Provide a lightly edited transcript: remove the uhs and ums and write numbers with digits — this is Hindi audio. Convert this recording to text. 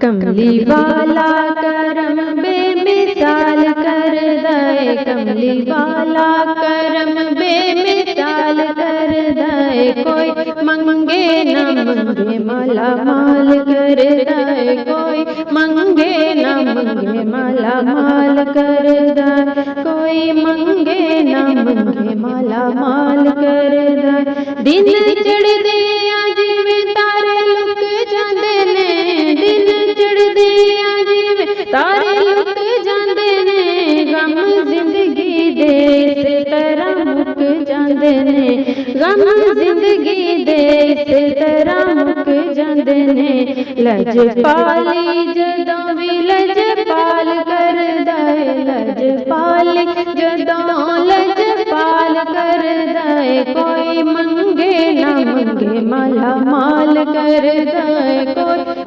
कमली वाला करम बेमिसाल कर दे, कमली वाला करम बेमिसाल कर दे। कोई मंगे न मंगे माला माल कर दे, कोई मंगे न मंगे माला माल कर दे, कोई मंगे न मंगे माला माल कर दे। दिन चढ़दे जिवें तारे लुक जांदे ने, दिन चढ़दे जिवें तारे लुक जांदे ने, गम जिंदगी दे इस तरह मुक जांदे ने, गम जिंदगी दे इस तरह मुक जांदे ने। लजपाली जदों भी लजपाल कर दे, लजपाली जदों लजपाल कर दे। कोई मंगे न मंगे माला माल कर दे, कोई